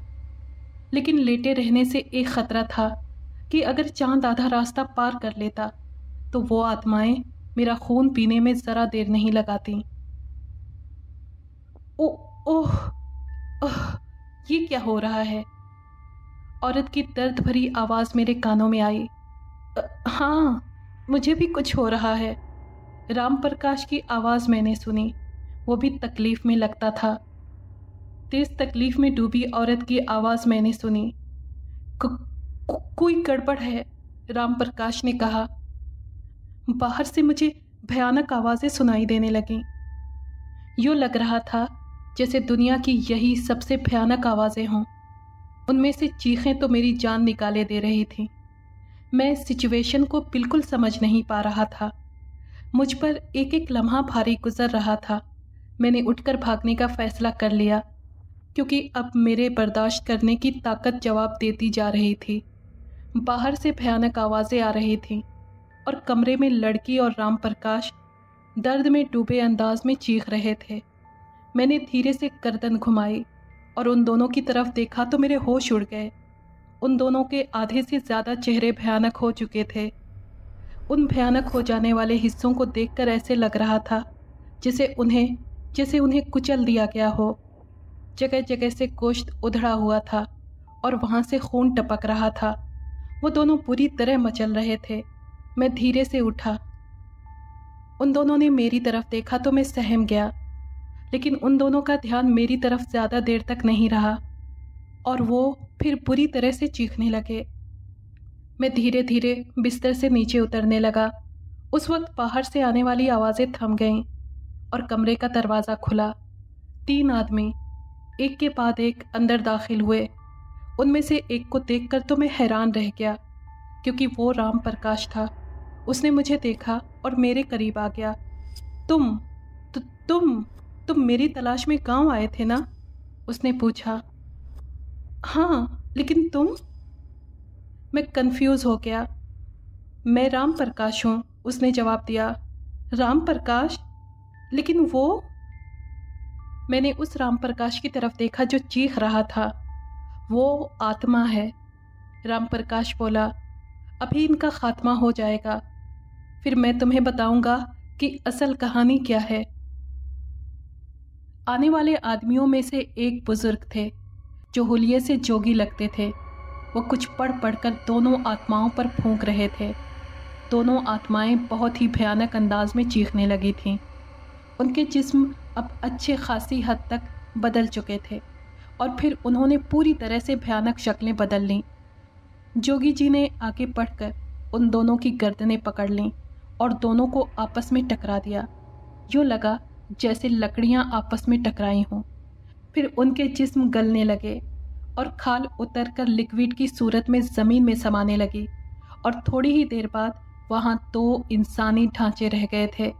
लेकिन लेटे रहने से एक ख़तरा था कि अगर चांद आधा रास्ता पार कर लेता तो वो आत्माएं मेरा खून पीने में ज़रा देर नहीं लगाती। ओह ओह, ये क्या हो रहा है? औरत की दर्द भरी आवाज़ मेरे कानों में आई। हाँ, मुझे भी कुछ हो रहा है। राम प्रकाश की आवाज़ मैंने सुनी। वो भी तकलीफ़ में लगता था। तेज़ तकलीफ़ में डूबी औरत की आवाज़ मैंने सुनी। कोई गड़बड़ है, राम प्रकाश ने कहा। बाहर से मुझे भयानक आवाज़ें सुनाई देने लगीं। यूँ लग रहा था जैसे दुनिया की यही सबसे भयानक आवाज़ें हों। उनमें से चीखें तो मेरी जान निकाले दे रही थीं। मैं सिचुएशन को बिल्कुल समझ नहीं पा रहा था। मुझ पर एक एक लम्हा भारी गुजर रहा था। मैंने उठकर भागने का फ़ैसला कर लिया, क्योंकि अब मेरे बर्दाश्त करने की ताकत जवाब देती जा रही थी। बाहर से भयानक आवाज़ें आ रही थीं और कमरे में लड़की और राम प्रकाश दर्द में डूबे अंदाज में चीख रहे थे। मैंने धीरे से गर्दन घुमाई और उन दोनों की तरफ देखा तो मेरे होश उड़ गए। उन दोनों के आधे से ज़्यादा चेहरे भयानक हो चुके थे। उन भयानक हो जाने वाले हिस्सों को देखकर ऐसे लग रहा था जैसे उन्हें कुचल दिया गया हो। जगह जगह से गोश्त उधड़ा हुआ था और वहाँ से खून टपक रहा था। वो दोनों बुरी तरह मचल रहे थे। मैं धीरे से उठा। उन दोनों ने मेरी तरफ देखा तो मैं सहम गया, लेकिन उन दोनों का ध्यान मेरी तरफ ज़्यादा देर तक नहीं रहा और वो फिर बुरी तरह से चीखने लगे। मैं धीरे धीरे बिस्तर से नीचे उतरने लगा। उस वक्त बाहर से आने वाली आवाज़ें थम गईं और कमरे का दरवाज़ा खुला। 3 आदमी एक के बाद एक अंदर दाखिल हुए। उनमें से एक को देखकर तो मैं हैरान रह गया, क्योंकि वो राम प्रकाश था। उसने मुझे देखा और मेरे करीब आ गया। तुम मेरी तलाश में गांव आए थे ना? उसने पूछा। हाँ, लेकिन तुम? मैं कंफ्यूज हो गया। मैं राम प्रकाश हूँ, उसने जवाब दिया। राम प्रकाश? लेकिन वो? मैंने उस राम प्रकाश की तरफ देखा जो चीख रहा था। वो आत्मा है, राम प्रकाश बोला। अभी इनका खात्मा हो जाएगा, फिर मैं तुम्हें बताऊंगा कि असल कहानी क्या है। आने वाले आदमियों में से एक बुजुर्ग थे जो हुलिये से जोगी लगते थे। वो कुछ पढ़ पढ़कर दोनों आत्माओं पर फूंक रहे थे। दोनों आत्माएं बहुत ही भयानक अंदाज में चीखने लगी थीं। उनके जिस्म अब अच्छे खासी हद तक बदल चुके थे और फिर उन्होंने पूरी तरह से भयानक शक्लें बदल लीं। जोगी जी ने आगे बढ़कर उन दोनों की गर्दनें पकड़ लीं और दोनों को आपस में टकरा दिया। यूँ लगा जैसे लकड़ियाँ आपस में टकराई हों। फिर उनके जिस्म गलने लगे और खाल उतरकर लिक्विड की सूरत में ज़मीन में समाने लगी और थोड़ी ही देर बाद वहाँ 2 इंसानी ढांचे रह गए थे।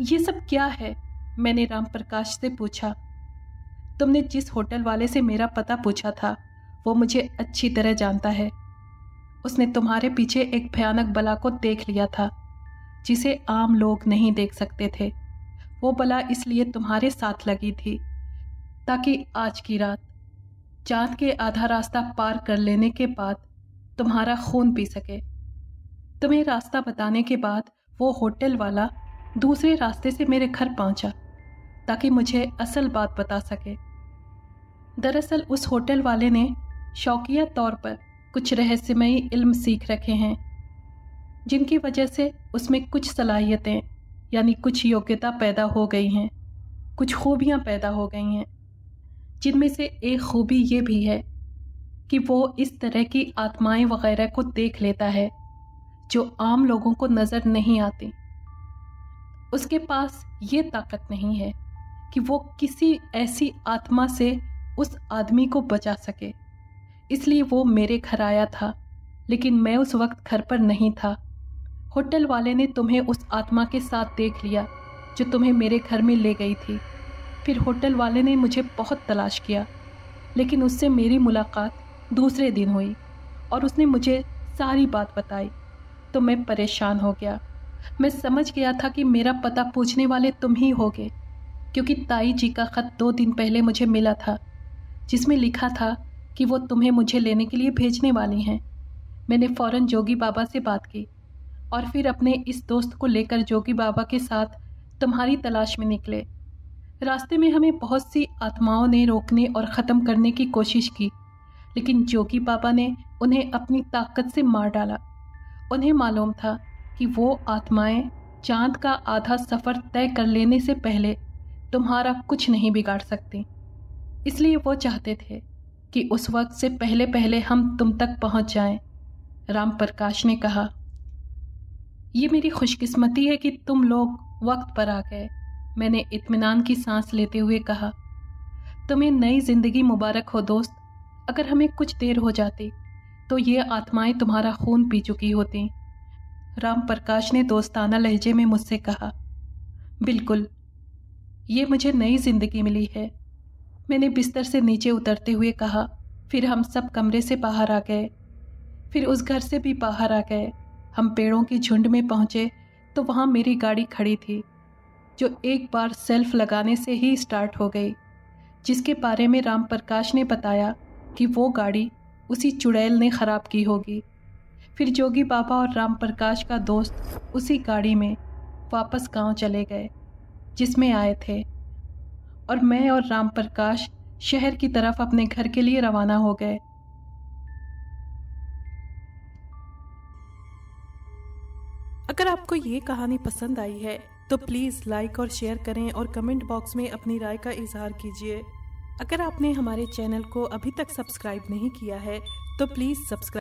ये सब क्या है? मैंने राम प्रकाश से पूछा। तुमने जिस होटल वाले से मेरा पता पूछा था वो मुझे अच्छी तरह जानता है। उसने तुम्हारे पीछे एक भयानक बला को देख लिया था जिसे आम लोग नहीं देख सकते थे। वो बला इसलिए तुम्हारे साथ लगी थी ताकि आज की रात चांद के आधा रास्ता पार कर लेने के बाद तुम्हारा खून पी सके। तुम्हें रास्ता बताने के बाद वो होटल वाला दूसरे रास्ते से मेरे घर पहुंचा ताकि मुझे असल बात बता सके। दरअसल उस होटल वाले ने शौकिया तौर पर कुछ रहस्यमयी इल्म सीख रखे हैं जिनकी वजह से उसमें कुछ सलाहियतें यानी कुछ योग्यता पैदा हो गई हैं, कुछ खूबियां पैदा हो गई हैं, जिनमें से एक खूबी ये भी है कि वो इस तरह की आत्माएं वगैरह को देख लेता है जो आम लोगों को नज़र नहीं आती। उसके पास ये ताकत नहीं है कि वो किसी ऐसी आत्मा से उस आदमी को बचा सके, इसलिए वो मेरे घर आया था, लेकिन मैं उस वक्त घर पर नहीं था। होटल वाले ने तुम्हें उस आत्मा के साथ देख लिया जो तुम्हें मेरे घर में ले गई थी। फिर होटल वाले ने मुझे बहुत तलाश किया, लेकिन उससे मेरी मुलाकात दूसरे दिन हुई और उसने मुझे सारी बात बताई तो मैं परेशान हो गया। मैं समझ गया था कि मेरा पता पूछने वाले तुम ही होगे, क्योंकि ताई जी का ख़त 2 दिन पहले मुझे मिला था जिसमें लिखा था कि वो तुम्हें मुझे लेने के लिए भेजने वाली हैं। मैंने फ़ौरन जोगी बाबा से बात की और फिर अपने इस दोस्त को लेकर जोगी बाबा के साथ तुम्हारी तलाश में निकले। रास्ते में हमें बहुत सी आत्माओं ने रोकने और ख़त्म करने की कोशिश की, लेकिन जोगी बाबा ने उन्हें अपनी ताकत से मार डाला। उन्हें मालूम था कि वो आत्माएं चांद का आधा सफ़र तय कर लेने से पहले तुम्हारा कुछ नहीं बिगाड़ सकती, इसलिए वो चाहते थे कि उस वक्त से पहले पहले हम तुम तक पहुंच जाएं। राम प्रकाश ने कहा, ये मेरी खुशकिस्मती है कि तुम लोग वक्त पर आ गए। मैंने इत्मीनान की सांस लेते हुए कहा, तुम्हें नई ज़िंदगी मुबारक हो दोस्त। अगर हमें कुछ देर हो जाती तो ये आत्माएं तुम्हारा खून पी चुकी होती। राम प्रकाश ने दोस्ताना लहजे में मुझसे कहा, बिल्कुल, ये मुझे नई ज़िंदगी मिली है। मैंने बिस्तर से नीचे उतरते हुए कहा। फिर हम सब कमरे से बाहर आ गए, फिर उस घर से भी बाहर आ गए। हम पेड़ों की झुंड में पहुँचे तो वहाँ मेरी गाड़ी खड़ी थी, जो एक बार सेल्फ लगाने से ही स्टार्ट हो गई, जिसके बारे में राम प्रकाश ने बताया कि वो गाड़ी उसी चुड़ैल ने ख़राब की होगी। फिर जोगी बाबा और राम प्रकाश का दोस्त उसी गाड़ी में वापस गांव चले गए जिसमें आए थे, और मैं और राम प्रकाश शहर की तरफ अपने घर के लिए रवाना हो गए। अगर आपको ये कहानी पसंद आई है तो प्लीज़ लाइक और शेयर करें और कमेंट बॉक्स में अपनी राय का इजहार कीजिए। अगर आपने हमारे चैनल को अभी तक सब्सक्राइब नहीं किया है तो प्लीज़ सब्सक्राइब